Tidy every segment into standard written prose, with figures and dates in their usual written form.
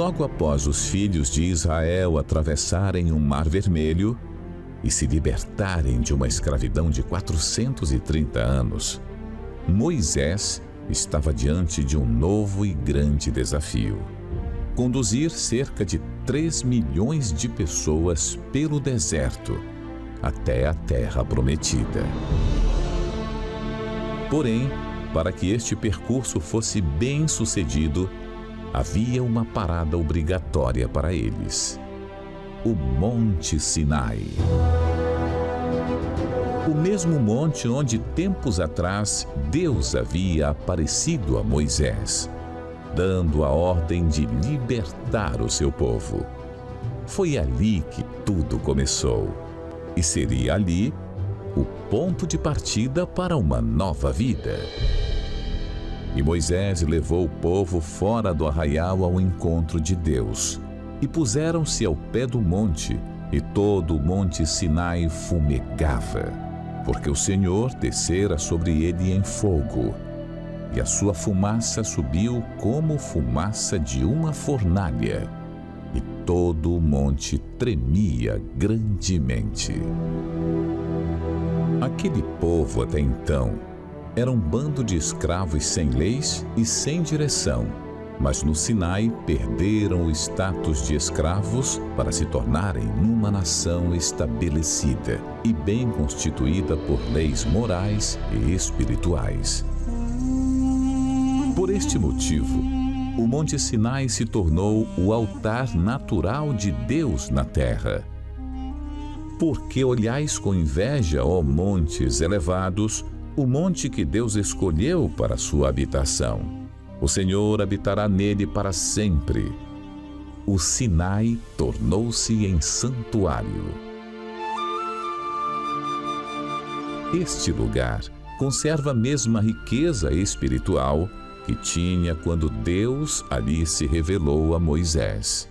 Logo após os filhos de Israel atravessarem o Mar Vermelho e se libertarem de uma escravidão de 430 anos, Moisés estava diante de um novo e grande desafio: conduzir cerca de 3 milhões de pessoas pelo deserto até a Terra Prometida. Porém, para que este percurso fosse bem sucedido, havia uma parada obrigatória para eles: o Monte Sinai. O mesmo monte onde tempos atrás Deus havia aparecido a Moisés, dando a ordem de libertar o seu povo. Foi ali que tudo começou, e seria ali o ponto de partida para uma nova vida. E Moisés levou o povo fora do arraial ao encontro de Deus, e puseram-se ao pé do monte, e todo o monte Sinai fumegava, porque o Senhor descera sobre ele em fogo, e a sua fumaça subiu como fumaça de uma fornalha, e todo o monte tremia grandemente. Aquele povo até então era um bando de escravos sem leis e sem direção, mas no Sinai perderam o status de escravos para se tornarem uma nação estabelecida e bem constituída por leis morais e espirituais. Por este motivo, o Monte Sinai se tornou o altar natural de Deus na terra. Porque olhais com inveja, ó montes elevados, o monte que Deus escolheu para sua habitação. O Senhor habitará nele para sempre. O Sinai tornou-se em santuário. Este lugar conserva a mesma riqueza espiritual que tinha quando Deus ali se revelou a Moisés.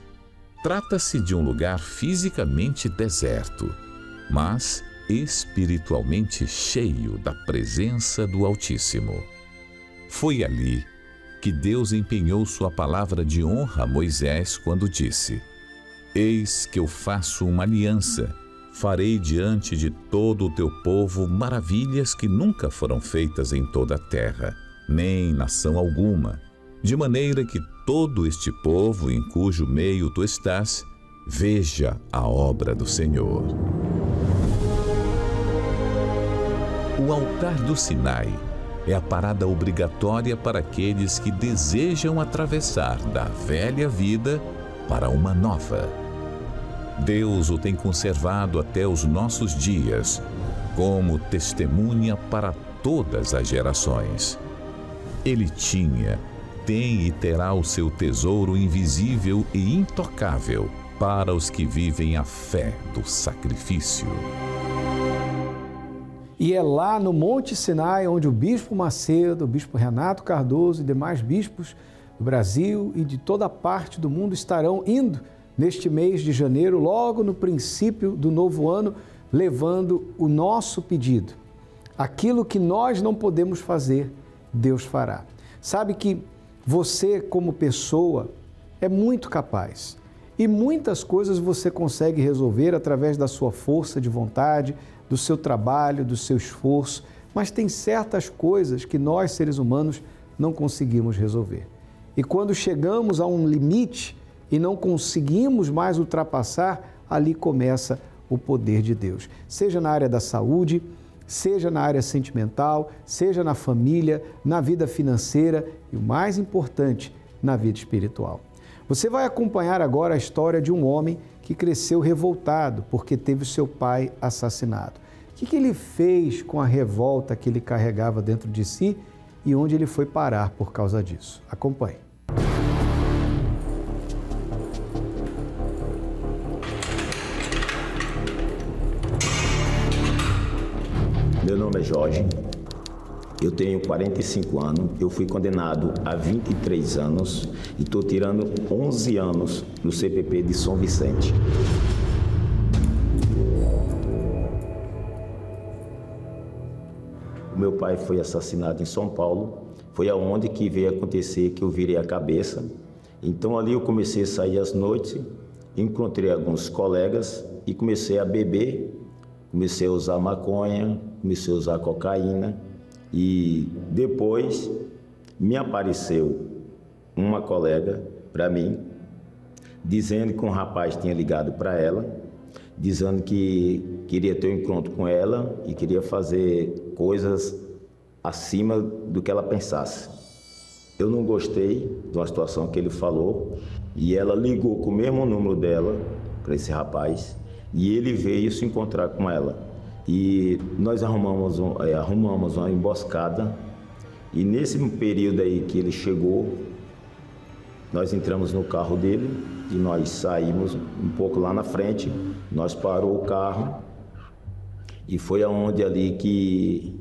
Trata-se de um lugar fisicamente deserto, mas espiritualmente cheio da presença do Altíssimo. Foi ali que Deus empenhou sua palavra de honra a Moisés quando disse: Eis que eu faço uma aliança, farei diante de todo o teu povo maravilhas que nunca foram feitas em toda a terra, nem nação alguma, de maneira que todo este povo em cujo meio tu estás, veja a obra do Senhor. O altar do Sinai é a parada obrigatória para aqueles que desejam atravessar da velha vida para uma nova. Deus o tem conservado até os nossos dias, como testemunha para todas as gerações. Ele tinha, tem e terá o seu tesouro invisível e intocável para os que vivem a fé do sacrifício. E é lá no Monte Sinai onde o Bispo Macedo, o Bispo Renato Cardoso e demais bispos do Brasil e de toda parte do mundo estarão indo neste mês de janeiro, logo no princípio do novo ano, levando o nosso pedido. Aquilo que nós não podemos fazer, Deus fará. Sabe que você, como pessoa, é muito capaz. E muitas coisas você consegue resolver através da sua força de vontade, do seu trabalho, do seu esforço, mas tem certas coisas que nós, seres humanos, não conseguimos resolver. E quando chegamos a um limite e não conseguimos mais ultrapassar, ali começa o poder de Deus. Seja na área da saúde, seja na área sentimental, seja na família, na vida financeira e, o mais importante, na vida espiritual. Você vai acompanhar agora a história de um homem que cresceu revoltado porque teve o seu pai assassinado. O que ele fez com a revolta que ele carregava dentro de si e onde ele foi parar por causa disso? Acompanhe. Meu nome é Jorge, eu tenho 45 anos, eu fui condenado a 23 anos e estou tirando 11 anos no CPP de São Vicente. O meu pai foi assassinado em São Paulo, foi aonde que veio acontecer que eu virei a cabeça Então ali eu comecei a sair às noites, encontrei alguns colegas e comecei a beber, comecei a usar maconha, comecei a usar cocaína e depois me apareceu uma colega para mim, dizendo que um rapaz tinha ligado para ela, dizendo que queria ter um encontro com ela e queria fazer coisas acima do que ela pensasse. Eu não gostei de uma situação que ele falou e ela ligou com o mesmo número dela para esse rapaz e ele veio se encontrar com ela. E nós arrumamos uma emboscada e nesse período aí que ele chegou, nós entramos no carro dele e nós saímos um pouco lá na frente, nós parou o carro e foi aonde ali que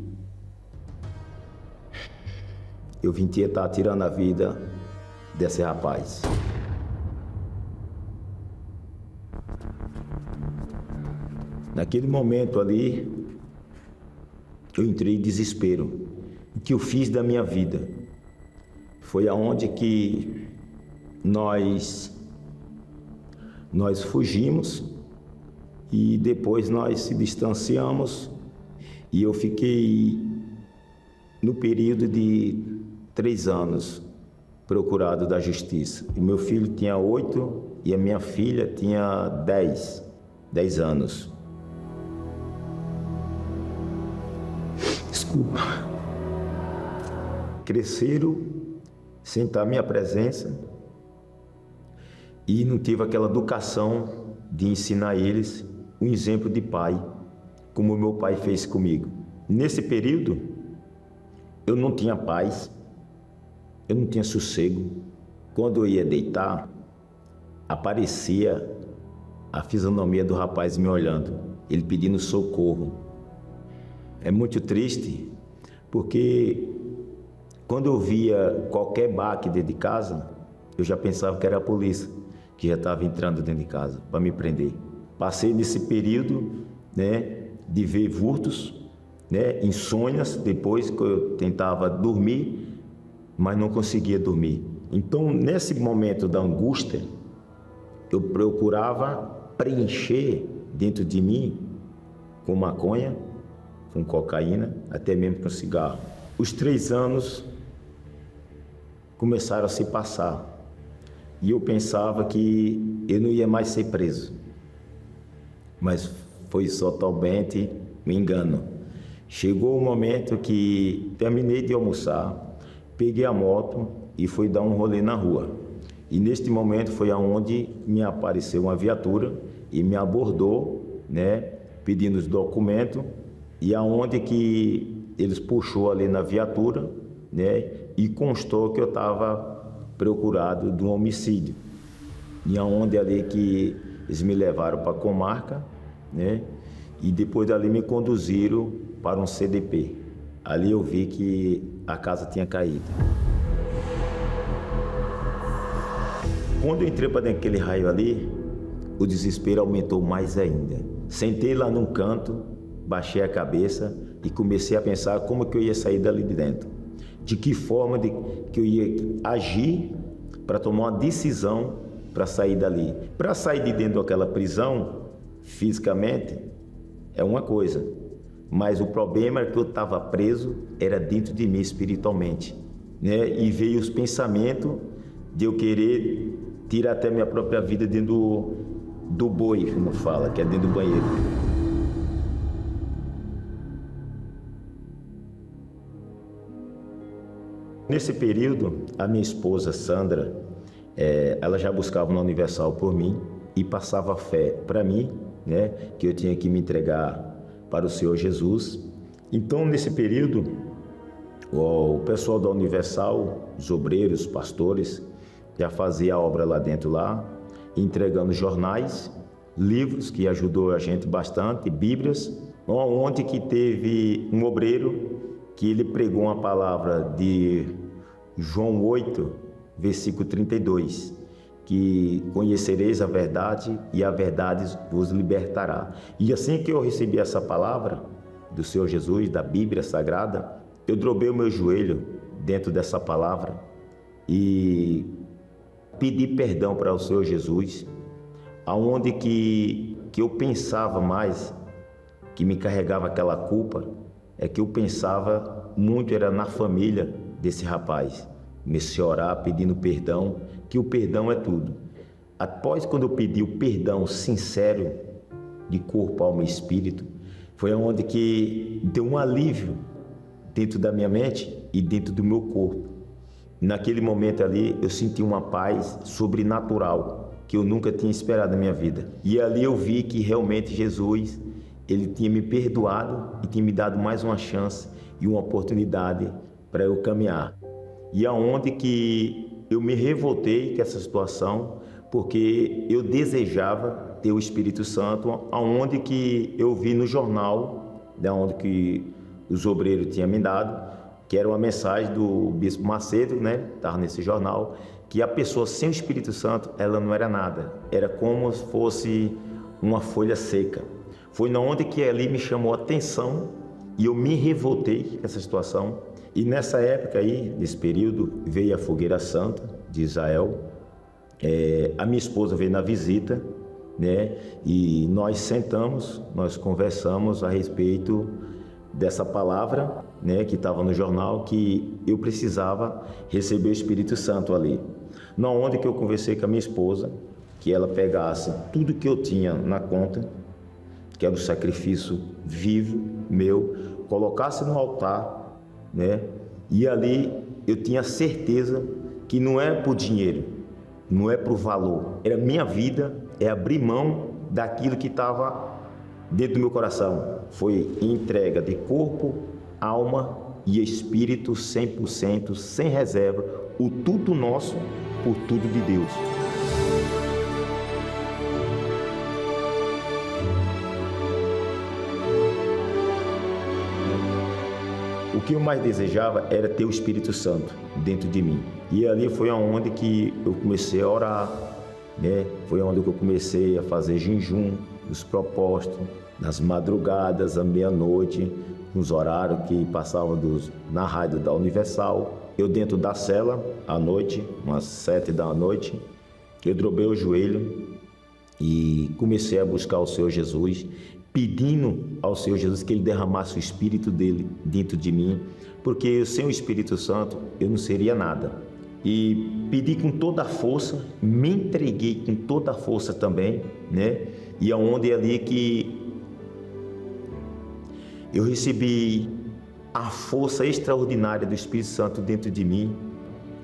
eu vim tentar tirando a vida desse rapaz. Naquele momento ali, eu entrei em desespero. O que eu fiz da minha vida? Foi aonde que nós fugimos e depois nós se distanciamos e eu fiquei no período de 3 anos procurado da justiça. O meu filho tinha 8 e a minha filha tinha 10 anos. Desculpa. Cresceram sem estar à minha presença e não tive aquela educação de ensinar eles um exemplo de pai, como o meu pai fez comigo. Nesse período, eu não tinha paz, eu não tinha sossego. Quando eu ia deitar, aparecia a fisionomia do rapaz me olhando, ele pedindo socorro. É muito triste, porque quando eu via qualquer baque dentro de casa, eu já pensava que era a polícia que já estava entrando dentro de casa para me prender. Passei nesse período, de ver vultos, insônias, depois que eu tentava dormir, mas não conseguia dormir. Então, nesse momento da angústia, eu procurava preencher dentro de mim com maconha, com cocaína, até mesmo com cigarro. Os 3 anos começaram a se passar e eu pensava que eu não ia mais ser preso, mas foi só totalmente um engano. Chegou o momento que terminei de almoçar, peguei a moto e fui dar um rolê na rua. E neste momento foi aonde me apareceu uma viatura e me abordou, pedindo os documentos, e aonde que eles puxou ali na viatura, e constou que eu estava procurado de um homicídio. E aonde ali que eles me levaram para a comarca, e depois dali me conduziram para um CDP. Ali eu vi que a casa tinha caído. Quando eu entrei para dentro daquele raio ali, o desespero aumentou mais ainda. Sentei lá num canto, baixei a cabeça e comecei a pensar como que eu ia sair dali de dentro. De que forma que eu ia agir para tomar uma decisão para sair dali. Para sair de dentro daquela prisão, fisicamente, é uma coisa. Mas o problema é que eu estava preso, era dentro de mim espiritualmente. E veio os pensamentos de eu querer tirar até minha própria vida dentro do boi, como fala, que é dentro do banheiro. Nesse período, a minha esposa, Sandra, ela já buscava na Universal por mim e passava fé para mim, que eu tinha que me entregar para o Senhor Jesus. Então, nesse período, o pessoal da Universal, os obreiros, os pastores, já fazia a obra lá dentro, entregando jornais, livros, que ajudou a gente bastante, bíblias, onde que teve um obreiro que ele pregou uma palavra de João 8, versículo 32, que conhecereis a verdade e a verdade vos libertará. E assim que eu recebi essa palavra do Senhor Jesus, da Bíblia Sagrada, eu dobrei o meu joelho dentro dessa palavra e pedir perdão para o Senhor Jesus, aonde que eu pensava mais, que me carregava aquela culpa, é que eu pensava muito era na família desse rapaz. Comecei a orar pedindo perdão, que o perdão é tudo. Após quando eu pedi o perdão sincero, de corpo, alma e espírito, foi onde que deu um alívio dentro da minha mente e dentro do meu corpo. Naquele momento ali, eu senti uma paz sobrenatural que eu nunca tinha esperado na minha vida. E ali eu vi que realmente Jesus, ele tinha me perdoado e tinha me dado mais uma chance e uma oportunidade para eu caminhar. E aonde que eu me revoltei com essa situação, porque eu desejava ter o Espírito Santo, aonde que eu vi no jornal, da onde que os obreiros tinham me dado, que era uma mensagem do Bispo Macedo, né? Estava nesse jornal, que a pessoa sem o Espírito Santo, ela não era nada. Era como se fosse uma folha seca. Foi na onde que ali me chamou a atenção e eu me revoltei com essa situação. E nessa época aí, nesse período, veio a Fogueira Santa de Israel. A minha esposa veio na visita, né? E nós sentamos, nós conversamos a respeito dessa palavra, né, que estava no jornal, que eu precisava receber o Espírito Santo ali. Na onde que eu conversei com a minha esposa, que ela pegasse tudo que eu tinha na conta, que era o sacrifício vivo meu, colocasse no altar, né, e ali eu tinha certeza que não é por dinheiro, não é por valor, era minha vida, é abrir mão daquilo que estava dentro do meu coração. Foi entrega de corpo, alma e espírito 100%, sem reserva, o tudo nosso por tudo de Deus. O que eu mais desejava era ter o Espírito Santo dentro de mim. E ali foi onde que eu comecei a orar, né? Foi onde que eu comecei a fazer jejum, os propósitos, nas madrugadas, à meia-noite, nos horários que passavam na rádio da Universal. Eu dentro da cela, à noite, umas 7 da noite, eu dobrei o joelho e comecei a buscar o Senhor Jesus, pedindo ao Senhor Jesus que Ele derramasse o Espírito dEle dentro de mim, porque sem o Espírito Santo eu não seria nada. E pedi com toda a força, me entreguei com toda a força também, né? E aonde é ali que eu recebi a força extraordinária do Espírito Santo dentro de mim,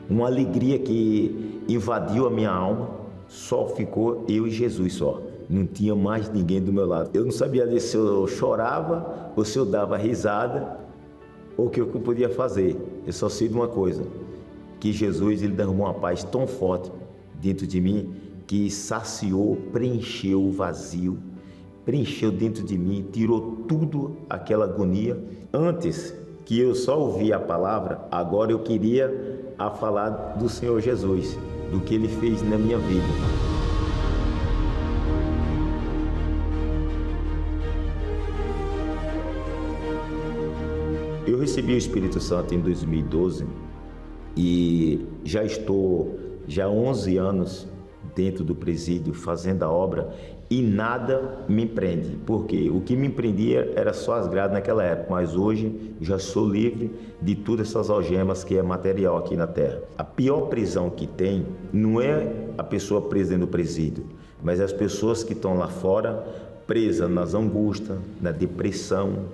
uma alegria que invadiu a minha alma, só ficou eu e Jesus só. Não tinha mais ninguém do meu lado. Eu não sabia ali se eu chorava ou se eu dava risada ou o que eu podia fazer. Eu só sei de uma coisa, que Jesus ele derramou uma paz tão forte dentro de mim que saciou, preencheu o vazio, preencheu dentro de mim, tirou tudo aquela agonia. Antes que eu só ouvia a palavra, agora eu queria falar do Senhor Jesus, do que Ele fez na minha vida. Eu recebi o Espírito Santo em 2012 e já estou há 11 anos dentro do presídio fazendo a obra e nada me prende, porque o que me prendia era só as grades naquela época, mas hoje já sou livre de todas essas algemas que é material aqui na terra. A pior prisão que tem não é a pessoa presa dentro do presídio, mas as pessoas que estão lá fora presas nas angústias, na depressão,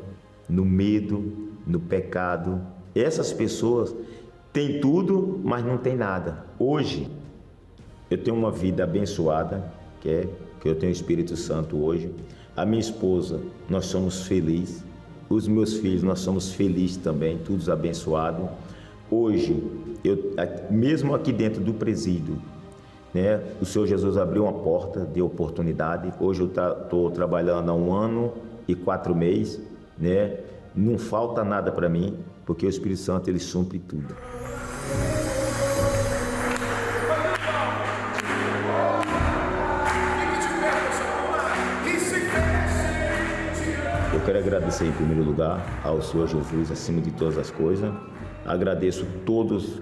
no medo, no pecado. Essas pessoas têm tudo, mas não têm nada. Hoje eu tenho uma vida abençoada, que eu tenho o Espírito Santo hoje. A minha esposa, nós somos felizes. Os meus filhos, nós somos felizes também, todos abençoados. Hoje, mesmo aqui dentro do presídio, né, o Senhor Jesus abriu uma porta de oportunidade. Hoje eu estou trabalhando há 1 ano e 4 meses, né? Não falta nada para mim, porque o Espírito Santo ele supre tudo. Eu quero agradecer em primeiro lugar ao Senhor Jesus, acima de todas as coisas. Agradeço todos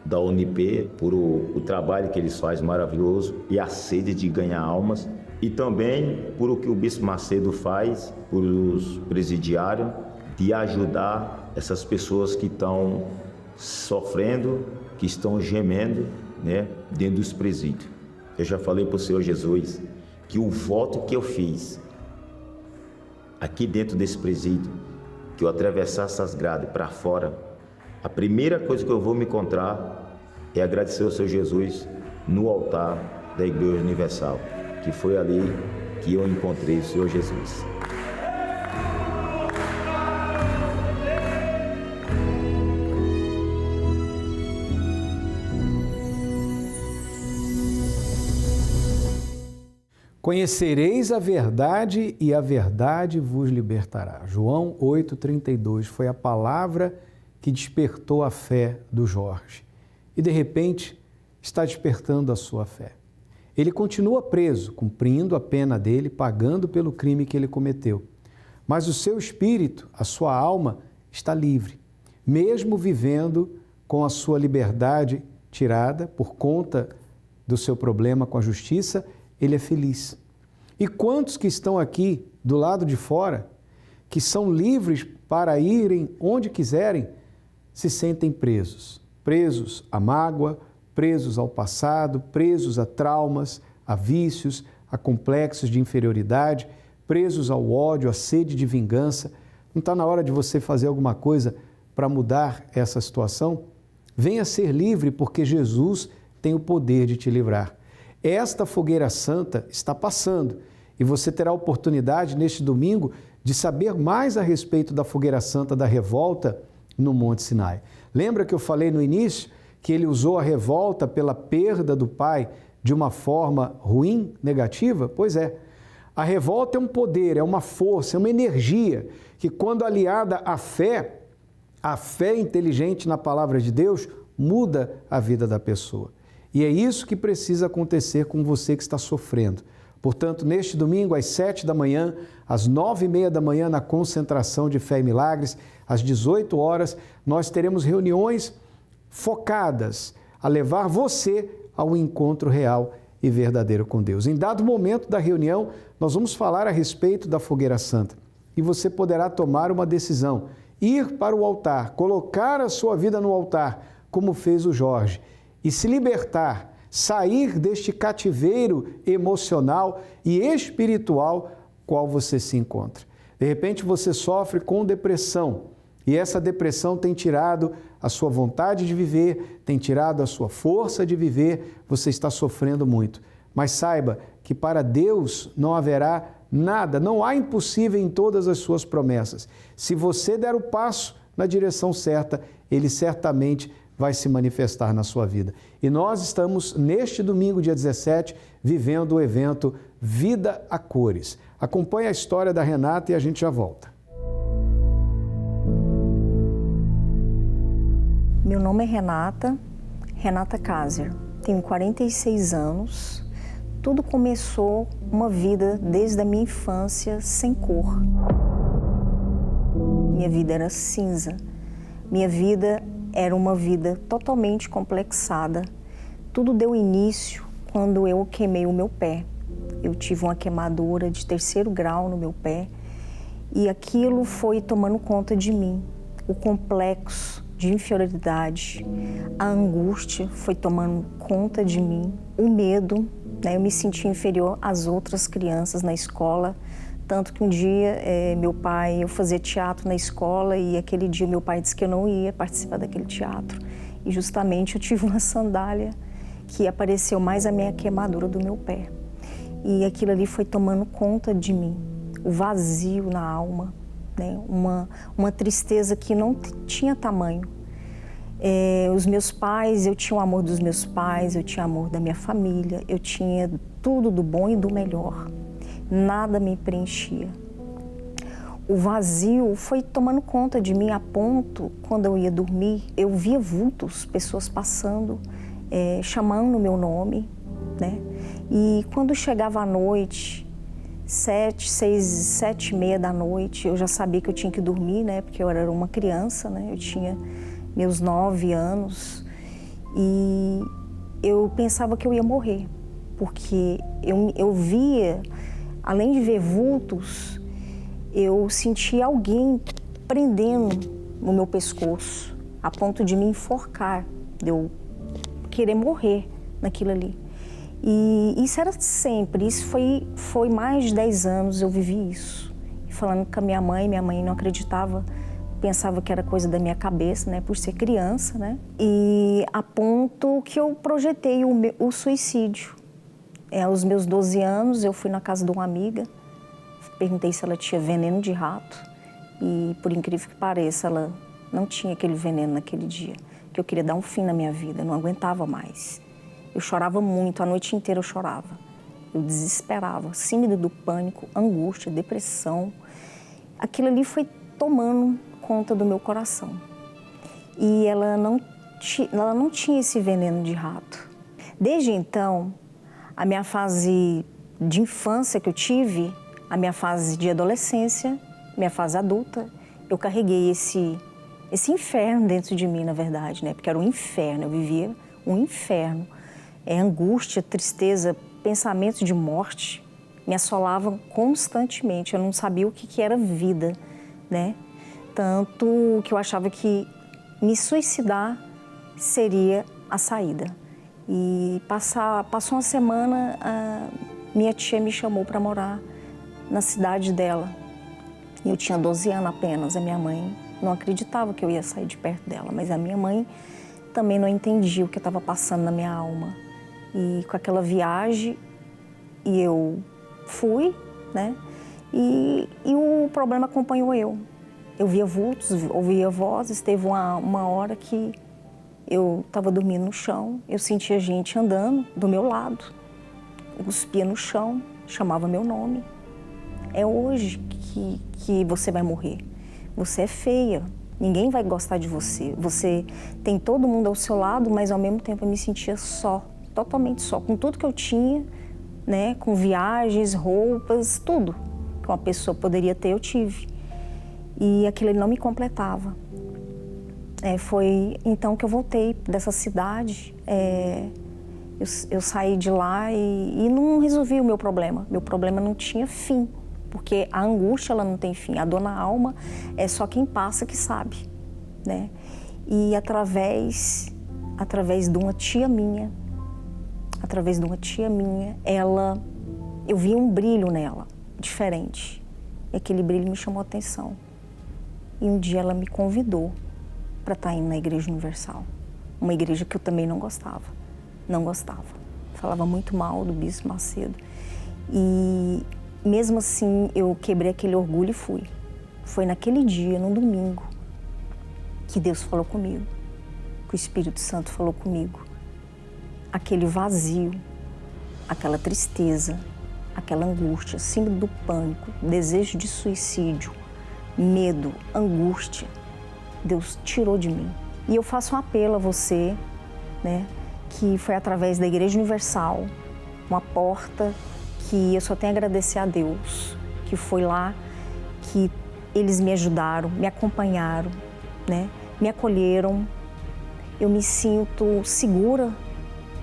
da UNIP, por o trabalho que eles fazem maravilhoso e a sede de ganhar almas, e também por o que o Bispo Macedo faz, por os presidiários, de ajudar essas pessoas que estão sofrendo, que estão gemendo, né, dentro dos presídios. Eu já falei para o Senhor Jesus que o voto que eu fiz aqui dentro desse presídio, que eu atravessasse as grades para fora, a primeira coisa que eu vou me encontrar é agradecer ao Senhor Jesus no altar da Igreja Universal, que foi ali que eu encontrei o Senhor Jesus. Conhecereis a verdade e a verdade vos libertará. João 8,32 foi a palavra que despertou a fé do Jorge. E de repente está despertando a sua fé. Ele continua preso, cumprindo a pena dele, pagando pelo crime que ele cometeu. Mas o seu espírito, a sua alma, está livre, mesmo vivendo com a sua liberdade tirada por conta do seu problema com a justiça, ele é feliz. E quantos que estão aqui do lado de fora, que são livres para irem onde quiserem, se sentem presos? Presos à mágoa, presos ao passado, presos a traumas, a vícios, a complexos de inferioridade, presos ao ódio, à sede de vingança. Não está na hora de você fazer alguma coisa para mudar essa situação? Venha ser livre, porque Jesus tem o poder de te livrar. Esta fogueira santa está passando e você terá a oportunidade neste domingo de saber mais a respeito da fogueira santa da revolta no Monte Sinai. Lembra que eu falei no início que ele usou a revolta pela perda do pai de uma forma ruim, negativa? Pois é. A revolta é um poder, é uma força, é uma energia que, quando aliada à fé, a fé inteligente na palavra de Deus, muda a vida da pessoa. E é isso que precisa acontecer com você que está sofrendo. Portanto, neste domingo, às 7 da manhã, às 9h30 da manhã, na concentração de Fé e Milagres, às 18 horas, nós teremos reuniões focadas a levar você ao encontro real e verdadeiro com Deus. Em dado momento da reunião, nós vamos falar a respeito da fogueira santa e você poderá tomar uma decisão, ir para o altar, colocar a sua vida no altar, como fez o Jorge, e se libertar, sair deste cativeiro emocional e espiritual qual você se encontra. De repente você sofre com depressão e essa depressão tem tirado a sua vontade de viver, tem tirado a sua força de viver, você está sofrendo muito. Mas saiba que para Deus não haverá nada, não há impossível em todas as suas promessas. Se você der o passo na direção certa, Ele certamente vai se manifestar na sua vida. E nós estamos, neste domingo, dia 17, vivendo o evento Vida a Cores. Acompanhe a história da Renata e a gente já volta. Meu nome é Renata Kaiser. Tenho 46 anos. Tudo começou uma vida desde a minha infância sem cor. Minha vida era cinza. Minha vida era uma vida totalmente complexada. Tudo deu início quando eu queimei o meu pé. Eu tive uma queimadura de 3º grau no meu pé e aquilo foi tomando conta de mim. O complexo de inferioridade, a angústia foi tomando conta de mim, o medo, né? Eu me sentia inferior às outras crianças na escola, tanto que um dia eu fazia teatro na escola e aquele dia meu pai disse que eu não ia participar daquele teatro e justamente eu tive uma sandália que apareceu mais a minha queimadura do meu pé e aquilo ali foi tomando conta de mim, o vazio na alma, né? Uma tristeza que não tinha tamanho. Os meus pais, eu tinha o amor dos meus pais, eu tinha o amor da minha família, eu tinha tudo do bom e do melhor. Nada me preenchia. O vazio foi tomando conta de mim a ponto, quando eu ia dormir, eu via vultos, pessoas passando, chamando o meu nome, né? E quando chegava a noite, 7h30 da noite, eu já sabia que eu tinha que dormir, né? Porque eu era uma criança, né? Eu tinha meus 9 anos E eu pensava que eu ia morrer, porque eu via, além de ver vultos, eu sentia alguém prendendo no meu pescoço, a ponto de me enforcar, de eu querer morrer naquilo ali. E isso era sempre, isso foi mais de 10 anos eu vivi isso. E falando com a minha mãe não acreditava, pensava que era coisa da minha cabeça, né, por ser criança, né? E a ponto que eu projetei o suicídio. Aos meus 12 anos, eu fui na casa de uma amiga, perguntei se ela tinha veneno de rato e, por incrível que pareça, ela não tinha aquele veneno naquele dia, que eu queria dar um fim na minha vida, eu não aguentava mais. Eu chorava muito, a noite inteira eu chorava. Eu desesperava, síndrome do pânico, angústia, depressão. Aquilo ali foi tomando conta do meu coração. E ela não tinha esse veneno de rato. Desde então, a minha fase de infância que eu tive, a minha fase de adolescência, minha fase adulta, eu carreguei esse inferno dentro de mim, na verdade, né? Porque era um inferno, eu vivia um inferno. Angústia, tristeza, pensamentos de morte me assolavam constantemente. Eu não sabia o que era vida, né? Tanto que eu achava que me suicidar seria a saída. E passou uma semana, minha tia me chamou para morar na cidade dela. Eu tinha 12 anos apenas, a minha mãe não acreditava que eu ia sair de perto dela, mas a minha mãe também não entendia o que estava passando na minha alma. E com aquela viagem, eu fui, né? E o problema acompanhou eu. Eu via vultos, ouvia vozes, teve uma hora que eu estava dormindo no chão, eu sentia gente andando do meu lado, eu cuspia no chão, chamava meu nome. É hoje que você vai morrer. Você é feia, ninguém vai gostar de você. Você tem todo mundo ao seu lado, mas ao mesmo tempo eu me sentia só, totalmente só, com tudo que eu tinha, né? Com viagens, roupas, tudo que uma pessoa poderia ter, eu tive. E aquilo não me completava. Foi então que eu voltei dessa cidade. Eu saí de lá e não resolvi o meu problema. Meu problema não tinha fim, porque a angústia ela não tem fim. A dor na alma é só quem passa que sabe, né? E através de uma tia minha, eu vi um brilho nela, diferente. E aquele brilho me chamou a atenção. E um dia ela me convidou para estar indo na Igreja Universal. Uma igreja que eu também não gostava. Falava muito mal do Bispo Macedo. E mesmo assim, eu quebrei aquele orgulho e fui. Foi naquele dia, no domingo, que Deus falou comigo, que o Espírito Santo falou comigo. Aquele vazio, aquela tristeza, aquela angústia, síndrome do pânico, desejo de suicídio, medo, angústia, Deus tirou de mim. E eu faço um apelo a você, né, que foi através da Igreja Universal, uma porta que eu só tenho a agradecer a Deus, que foi lá que eles me ajudaram, me acompanharam, né, me acolheram. Eu me sinto segura,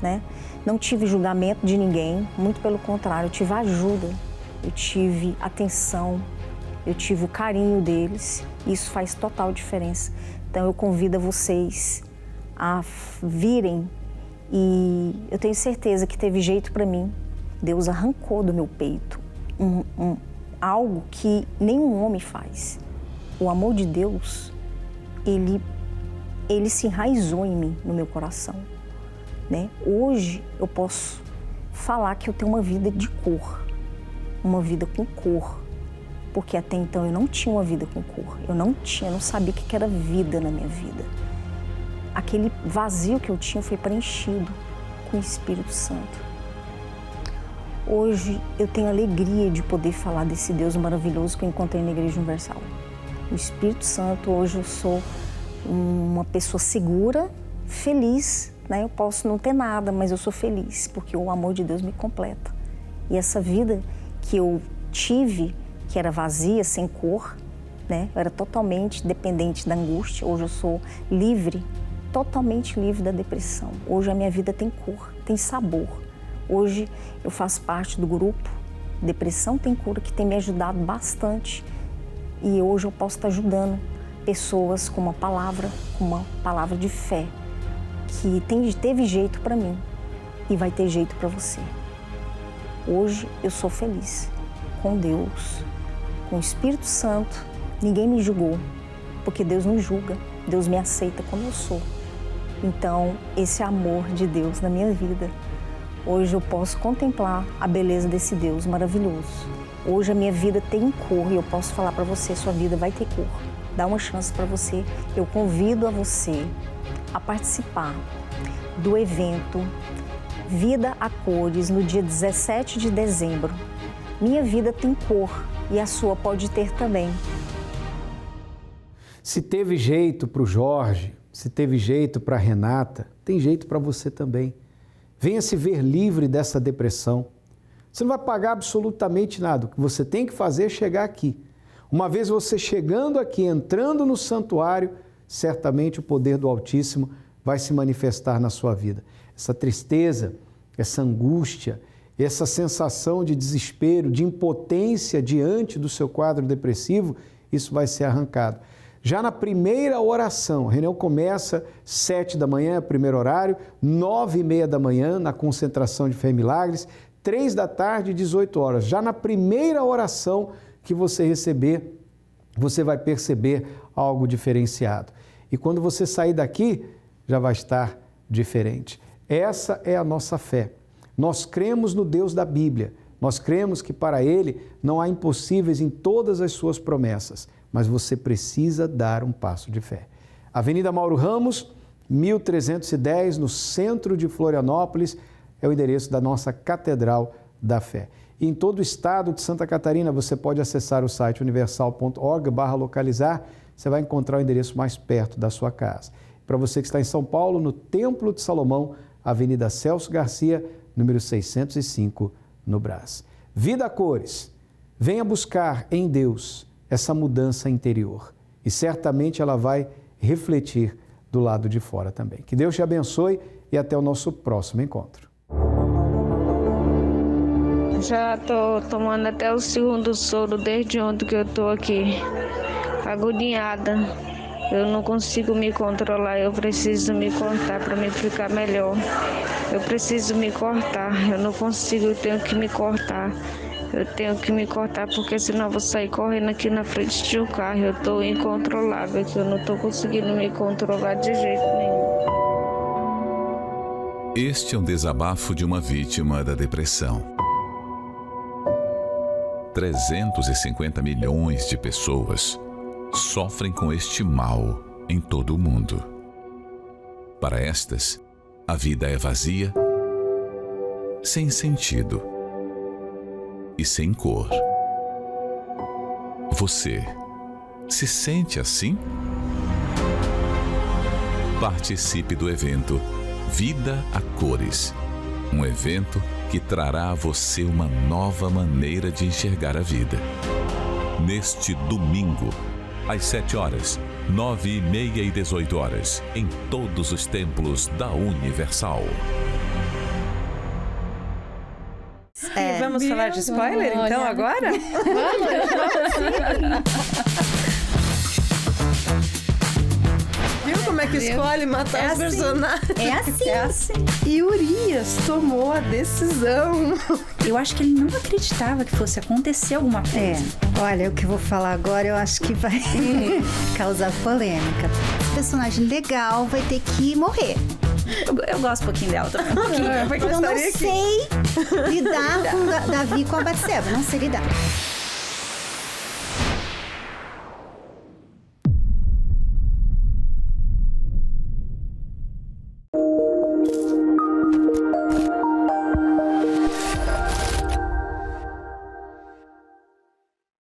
né? Não tive julgamento de ninguém, muito pelo contrário, eu tive ajuda, eu tive atenção, eu tive o carinho deles, isso faz total diferença. Então eu convido a vocês a virem e eu tenho certeza que teve jeito para mim. Deus arrancou do meu peito algo que nenhum homem faz. O amor de Deus, ele se enraizou em mim, no meu coração, né? Hoje eu posso falar que eu tenho uma vida de cor, uma vida com cor. Porque até então eu não tinha uma vida com cor, eu não sabia o que era vida na minha vida. Aquele vazio que eu tinha foi preenchido com o Espírito Santo. Hoje eu tenho a alegria de poder falar desse Deus maravilhoso que eu encontrei na Igreja Universal. O Espírito Santo, hoje eu sou uma pessoa segura, feliz, né? Eu posso não ter nada, mas eu sou feliz, porque o amor de Deus me completa. E essa vida que eu tive, que era vazia, sem cor, né? Eu era totalmente dependente da angústia. Hoje eu sou livre, totalmente livre da depressão. Hoje a minha vida tem cor, tem sabor. Hoje eu faço parte do grupo Depressão Tem Cura, que tem me ajudado bastante. E hoje eu posso estar ajudando pessoas com uma palavra de fé, que teve jeito para mim e vai ter jeito para você. Hoje eu sou feliz com Deus, com o Espírito Santo. Ninguém me julgou, porque Deus não julga, Deus me aceita como eu sou. Então, esse amor de Deus na minha vida, hoje eu posso contemplar a beleza desse Deus maravilhoso. Hoje a minha vida tem cor e eu posso falar para você, sua vida vai ter cor. Dá uma chance para você. Eu convido a você a participar do evento Vida a Cores no dia 17 de dezembro. Minha vida tem cor e a sua pode ter também. Se teve jeito para o Jorge, se teve jeito para a Renata, tem jeito para você também. Venha se ver livre dessa depressão. Você não vai pagar absolutamente nada. O que você tem que fazer é chegar aqui. Uma vez você chegando aqui, entrando no santuário, certamente o poder do Altíssimo vai se manifestar na sua vida. Essa tristeza, essa angústia, essa sensação de desespero, de impotência diante do seu quadro depressivo, isso vai ser arrancado. Já na primeira oração, a reunião começa 7 da manhã, é o primeiro horário, 9h30 da manhã, na concentração de Fé e Milagres, 3 da tarde, 18 horas. Já na primeira oração que você receber, você vai perceber algo diferenciado. E quando você sair daqui, já vai estar diferente. Essa é a nossa fé. Nós cremos no Deus da Bíblia. Nós cremos que para Ele não há impossíveis em todas as suas promessas, mas você precisa dar um passo de fé. Avenida Mauro Ramos, 1310, no centro de Florianópolis, é o endereço da nossa Catedral da Fé. E em todo o estado de Santa Catarina, você pode acessar o site universal.org/localizar, você vai encontrar o endereço mais perto da sua casa. Para você que está em São Paulo, no Templo de Salomão, Avenida Celso Garcia, número 605, no Brás. Vida a Cores, venha buscar em Deus essa mudança interior e certamente ela vai refletir do lado de fora também. Que Deus te abençoe e até o nosso próximo encontro. Já estou tomando até o segundo soro desde ontem que eu estou aqui, agoniada. Eu não consigo me controlar, eu preciso me cortar para me ficar melhor. Eu preciso me cortar, eu não consigo, eu tenho que me cortar. Eu tenho que me cortar porque senão eu vou sair correndo aqui na frente de um carro. Eu estou incontrolável, que eu não estou conseguindo me controlar de jeito nenhum. Este é um desabafo de uma vítima da depressão. 350 milhões de pessoas sofrem com este mal em todo o mundo. Para estas, a vida é vazia, sem sentido e sem cor. Você se sente assim? Participe do evento Vida a Cores, um evento que trará a você uma nova maneira de enxergar a vida. Neste domingo, às 7 horas, 9h30 e 18 horas, em todos os templos da Universal. Vamos falar de spoiler, então, agora? Viu como é que escolhe matar os personagens? É assim. E Urias tomou a decisão. Eu acho que ele não acreditava que fosse acontecer alguma coisa. Olha, o que eu vou falar agora eu acho que vai causar polêmica. Esse personagem legal vai ter que morrer. Eu gosto um pouquinho dela também. Eu não sei lidar com Davi com a Batseba. Não sei lidar.